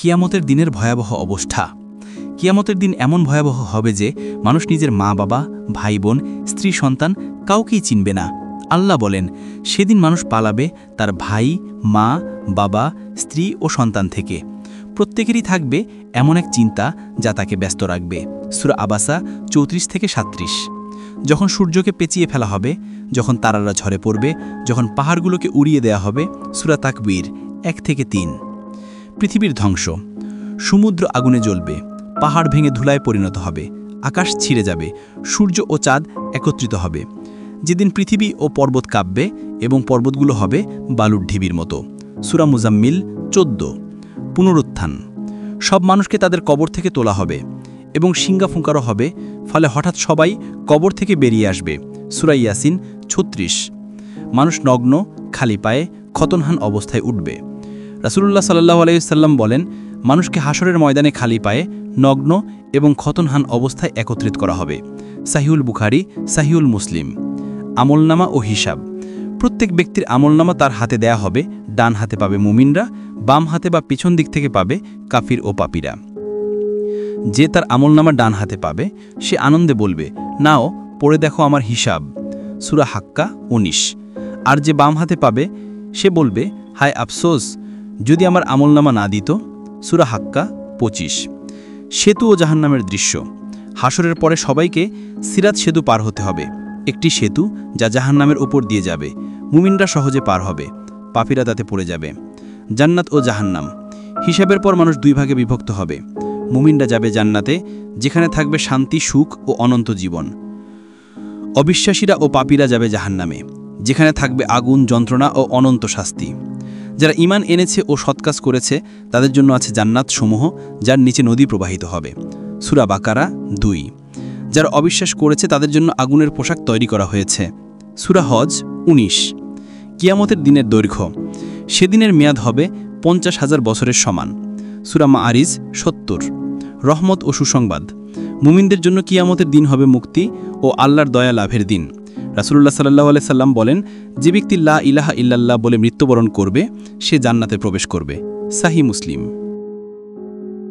কিয়ামতের দিনের ভয়াবহ অবস্থা। কিয়ামতের দিন এমন ভয়াবহ হবে যে মানুষ নিজের মা বাবা, ভাই বোন, স্ত্রী সন্তান কাউকেই চিনবে না। আল্লাহ বলেন, সেদিন মানুষ পালাবে তার ভাই, মা, বাবা, স্ত্রী ও সন্তান থেকে। প্রত্যেকেরই থাকবে এমন এক চিন্তা যা তাকে ব্যস্ত রাখবে। সূরা আবাসা 34-37। যখন সূর্যকে পেঁচিয়ে ফেলা হবে, যখন তারারা ঝরে পড়বে, যখন পাহাড়গুলোকে উড়িয়ে দেয়া হবে। সূরা তাকবীর 1-3। পৃথিবীর ধ্বংস। সমুদ্র আগুনে জ্বলবে, পাহাড় ভেঙে ধুলায় পরিণত হবে, আকাশ ছিঁড়ে যাবে, সূর্য ও চাঁদ একত্রিত হবে। যেদিন পৃথিবী ও পর্বত কাঁপবে এবং পর্বতগুলো হবে বালুর ঢিবির মতো। সূরা মুজাম্মিল 14। পুনরুত্থান। সব মানুষকে তাদের কবর থেকে তোলা হবে এবং শিঙ্গা ফুঁকারও হবে, ফলে হঠাৎ সবাই কবর থেকে বেরিয়ে আসবে। সূরা ইয়াসিন 36। মানুষ নগ্ন, খালি পায়ে, খতনহান অবস্থায় উঠবে। রাসূলুল্লাহ সাল্লাল্লাহু আলাইহি ওয়াসাল্লাম বলেন, মানুষকে হাসরের ময়দানে খালি পায়ে, নগ্ন এবং খতনহান অবস্থায় একত্রিত করা হবে। সাহিহুল বুখারী, সাহিহুল মুসলিম। আমলনামা ও হিসাব। প্রত্যেক ব্যক্তির আমলনামা তার হাতে দেয়া হবে। ডান হাতে পাবে মুমিনরা, বাম হাতে বা পিছন দিক থেকে পাবে কাফির ও পাপীরা। যে তার আমলনামা ডান হাতে পাবে সে আনন্দে বলবে, নাও পড়ে দেখো আমার হিসাব। সূরা হাক্কা 19। আর যে বাম হাতে পাবে সে বলবে, হায় আফসোস, যদি আমার আমলনামা না দিত। সূরা হাক্কা 25। সেতু ও জাহান্নামের দৃশ্য। হাসরের পরে সবাইকে সিরাত সেতু পার হতে হবে, একটি সেতু যা জাহান্নামের উপর দিয়ে যাবে। মুমিনরা সহজে পার হবে, পাপীরা তাতে পড়ে যাবে। জান্নাত ও জাহান্নাম। হিসাবের পর মানুষ দুই ভাগে বিভক্ত হবে। মুমিনরা যাবে জান্নাতে, যেখানে থাকবে শান্তি, সুখ ও অনন্ত জীবন। অবিশ্বাসীরা ও পাপীরা যাবে জাহান্নামে, যেখানে থাকবে আগুন, যন্ত্রণা ও অনন্ত শাস্তি। যারা ঈমান এনেছে ও সৎকাজ করেছে তাদের জন্য আছে জান্নাত সমূহ, যার নিচে নদী প্রবাহিত হবে। সূরা বাকারা 2। যারা অবিশ্বাস করেছে তাদের জন্য আগুনের পোশাক তৈরি করা হয়েছে। সূরা হজ 19। কিয়ামতের দিনের দৈর্ঘ্য। সেদিনের মেয়াদ হবে 50,000 বছরের সমান। সূরা মাআরিজ 70। রহমত ও সুসংবাদ। মুমিনদের জন্য কিয়ামতের দিন হবে মুক্তি ও আল্লাহর দয়া লাভের দিন। রাসূলুল্লাহ সাল্লাল্লাহু আলাইহি সাল্লাম বলেন, যে ব্যক্তি লা ইলাহা ইল্লাল্লাহ বলে মৃত্যুবরণ করবে সে জান্নাতে প্রবেশ করবে। সাহিহ মুসলিম।